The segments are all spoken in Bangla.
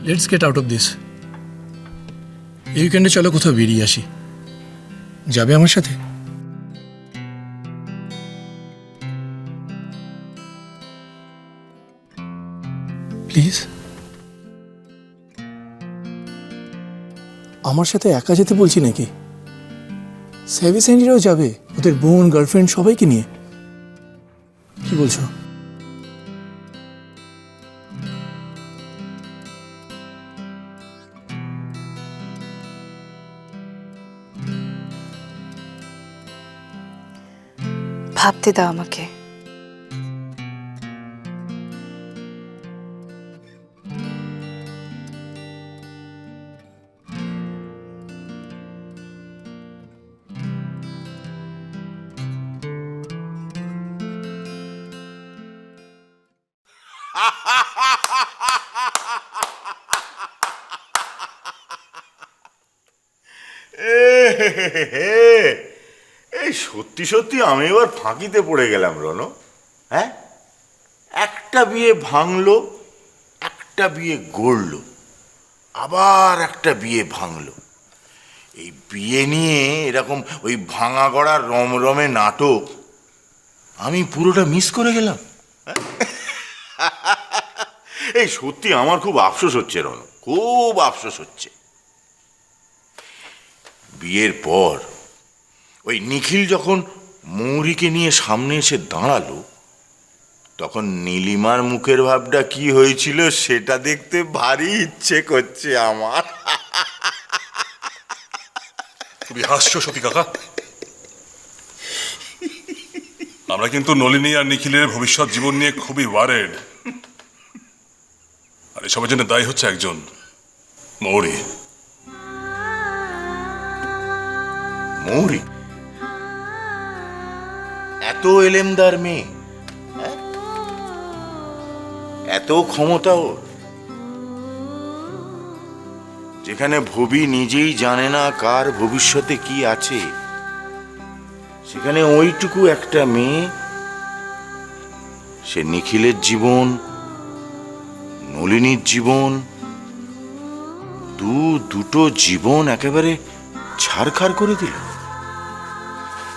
Let's get out of this. এই উইকেন্ডে চলো কোথাও বেরিয়ে আসি, যাবে আমার সাথে? প্লিজ। আমার সাথে একা যেতে বলছি নাকি? সেভি স্যান্ডিরাও যাবে, ওদের বোন গার্লফ্রেন্ড সবাইকে নিয়ে। কি বলছো? ভাবতে দাও আমাকে। এই সত্যি সত্যি আমি এবার ফাঁকিতে পড়ে গেলাম রনো। হ্যাঁ, একটা বিয়ে ভাঙলো, একটা বিয়ে গড়লো, আবার একটা বিয়ে ভাঙলো। এই বিয়ে নিয়ে এরকম ওই ভাঙা গড়া রমরমে নাটক আমি পুরোটা মিস করে গেলাম। এই সত্যি আমার খুব আফসোস হচ্ছে রনো, খুব আফসোস হচ্ছে। বিয়ের পর ওই নিখিল যখন মৌরিকে নিয়ে সামনে এসে দাঁড়ালো, তখন নীলিমার মুখের ভাবটা কি হয়েছিল সেটা দেখতে ভারী ইচ্ছে করছে আমার। তুমি হাসছো সতী কাকা? আমরা কিন্তু নলিনী আর নিখিলের ভবিষ্যৎ জীবন নিয়ে খুবই ওয়ারেড, আর এসবের জন্য দায়ী হচ্ছে একজন, মৌরি। মৌরি এত এলেমদার মেয়ে, এত ক্ষমতা ওর, যেখানে ভবি নিজেই জানে না কার ভবিষ্যতে কি আছে, সেখানে ওইটুকু একটা মেয়ে সে নিখিলের জীবন, নলিনীর জীবন, দুটো জীবন একেবারে ছারখার করে দিল।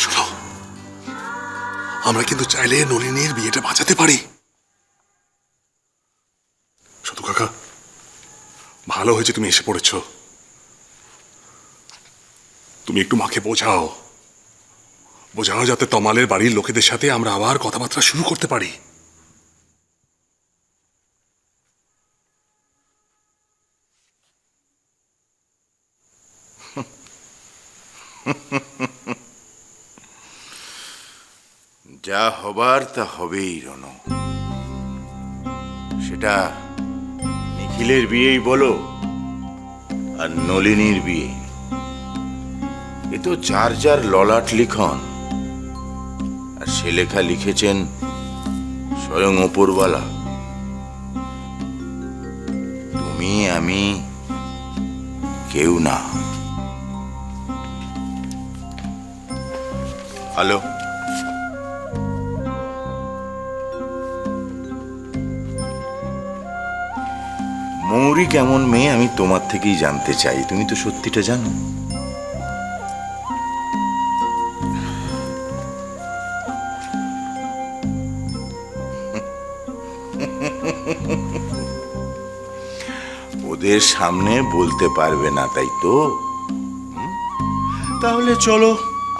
শোনো, আমরা কিন্তু চাইলে নলিনীর বিয়েটা বাঁচাতে পারি। সতু কাকা, ভালো হয়েছে তুমি এসে পড়েছ। তুমি একটু মাকে বোঝাও, যাতে তমালের বাড়ির লোকেদের সাথে আমরা আবার কথাবার্তা শুরু করতে পারি। যা হবার তা হবেই রনো, সেটা নিখিলের বিয়েই বলো আর নলিনীর বিয়ে, এ তো যার যার ললাট লিখন, আর সে লেখা লিখেছেন স্বয়ং ওপরওয়ালা। তুমি আমি কেউ না। হ্যালো, মৌরি কেমন মেয়ে আমি তোমার থেকেই জানতে চাই, তুমি তো সত্যিটা জানো। ওদের সামনে বলতে পারবে না, তাই তো? তাহলে চলো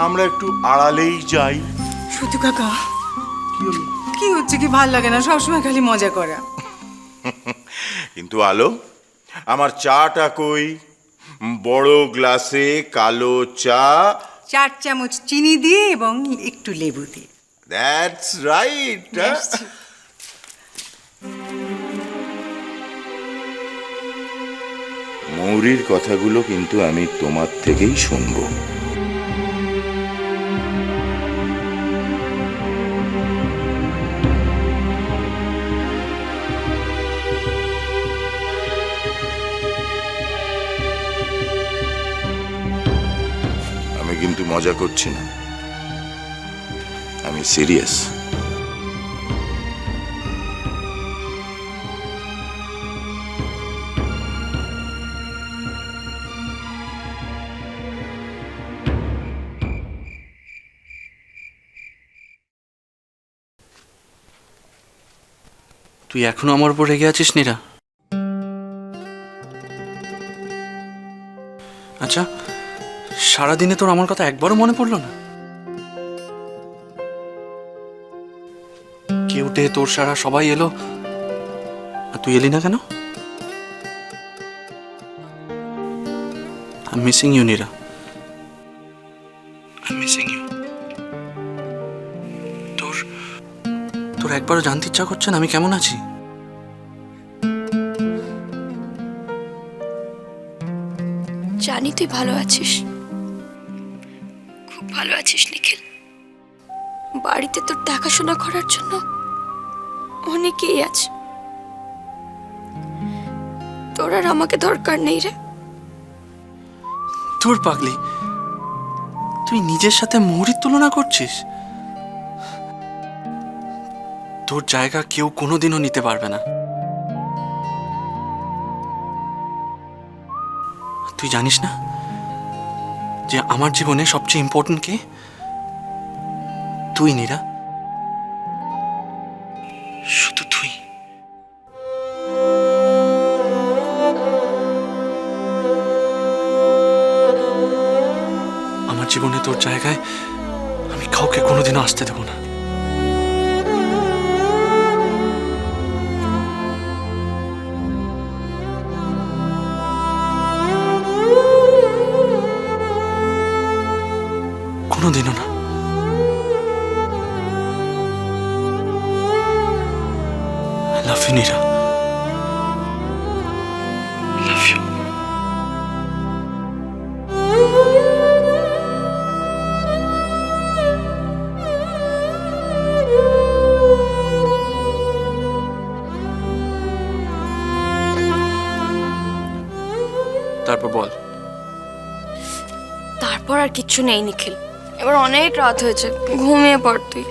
আমরা একটু আড়ালেই যাই। সত্যি কাকা, কি হলো? কি হচ্ছে? কি ভাল লাগে না সবসময় খালি মজা করা? কিন্তু আলো, আমার চাটা কই? বড় গ্লাসে কালো চা, 4 চামচ চিনি দিয়ে এবং একটু লেবু দিয়ে। That's right. মৌরির কথাগুলো কিন্তু আমি তোমার থেকেই শুনবো। আমি কিন্তু মজা করছি না, আমি সিরিয়াস। তুই এখনো আমার উপর রেগে আছিস নীরা? আচ্ছা, সারাদিনে তোর আমার কথা একবারও মনে পড়লো না? কেউটে তোর সারা সবাই এলো, আর তুই এলি না কেন? I'm missing you, Nira. I'm missing you. তোর একবারও জানতে ইচ্ছা করছে না আমি কেমন আছি? জানি তুই ভালো আছিস, খুব ভালো আছিস নিখিল। বাড়িতে তোর দেখাশোনা করার জন্য অনেকেই আছে, তোর আর আমাকে দরকার নেই রে। তোর পাগলি, তুই নিজের সাথে মৌরির তুলনা করছিস? তোর জায়গা কেউ কোনোদিনও নিতে পারবে না। তুই জানিস না যে আমার জীবনে সবচেয়ে ইম্পর্টেন্ট কে? তুই নীরা, শুধু তুই। আমার জীবনে তোর জায়গায় আমি কাউকে কোনোদিনও আসতে দেবো না। কোনোদিনও না। I love you, Nira. Love you. তারপর বল। তারপর আর কিচ্ছু নেই নিখিল, এবার অনেক রাত হয়েছে, ঘুমিয়ে পড় তুই।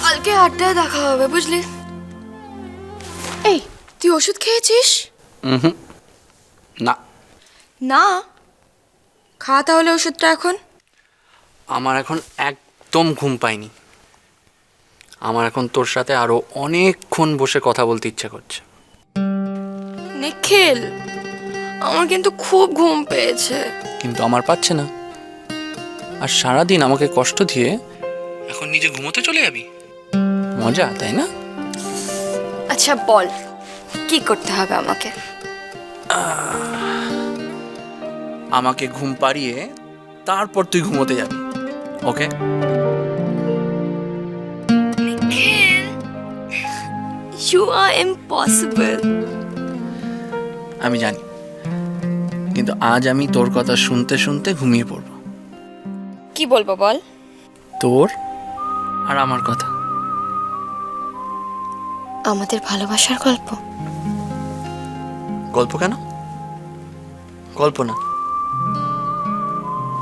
কালকে 8টায় দেখা হবে, বুঝলি? এই, তুই ওষুধ খেয়েছিস? না। না, খা তাহলে ওষুধটা এখন। আমার এখন একদম ঘুম পাইনি। আমার এখন তোর সাথে আরো অনেকক্ষণ বসে কথা বলতে ইচ্ছা করছে। নিখিল, আমার কিন্তু খুব ঘুম পেয়েছে। কিন্তু আমার পাচ্ছে না। আর সারাদিন আমাকে কষ্ট দিয়ে এখন নিজে ঘুমোতে চলে যাবি? মজা, তাই না? আচ্ছা বল, কি করতে হবে আমাকে? আমাকে ঘুম পাড়িয়ে তারপর তুই ঘুমোতে যাবি, ওকে? নিখিল, you are impossible. আমি জানি, কিন্তু আজ আমি তোর কথা শুনতে শুনতে ঘুমিয়ে পড়বো। কি বলবো বল? তোর আর আমার কথা। আমাদের ভালোবাসার গল্প। গল্প কেন? গল্প না,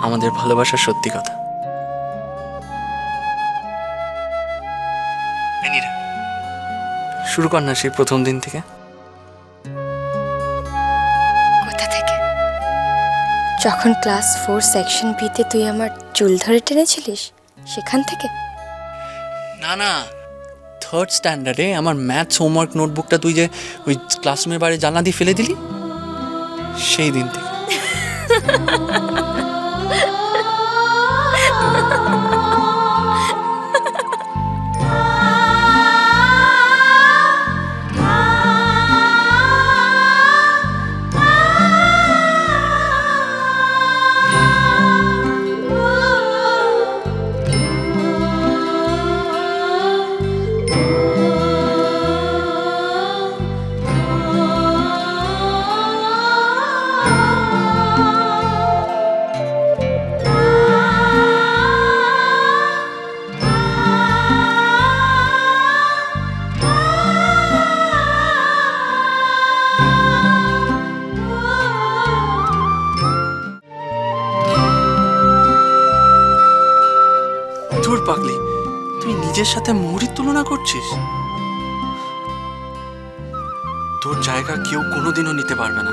আমাদের ভালোবাসার সত্যি কথা। এই নীরা, শুরু কর না সেই প্রথম দিন থেকে। কোথা থেকে? যখন ক্লাস 4 সেকশন বিতে তুই আমার চুল ধরে টেনেছিলিস, সেখান থেকে? না না, 3rd স্ট্যান্ডার্ডে আমার ম্যাথস হোমওয়ার্ক নোটবুকটা তুই যে ওই ক্লাসরুমের বাইরে জানলা দিয়ে ফেলে দিলি, সেই দিন থেকে। তোর পাগলি, তুই নিজের সাথে মৌরির তুলনা করছিস? তোর জায়গা কেউ কোনোদিনও নিতে পারবে না।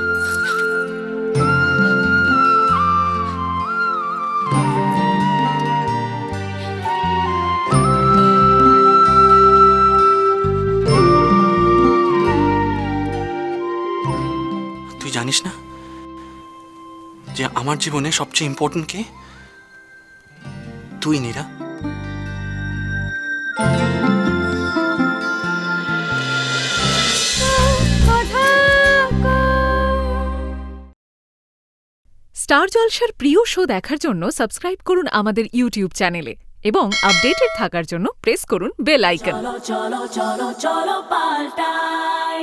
আমার জীবনে সবচেয়ে ইম্পর্টেন্ট কে? তুই, নীরা। স্টার জলসার প্রিয় শো দেখার জন্য সাবস্ক্রাইব করুন আমাদের ইউটিউব চ্যানেলে এবং আপডেটেড থাকার জন্য প্রেস করুন বেল আইকন। চলো চলো চলো চলো পাল্টাই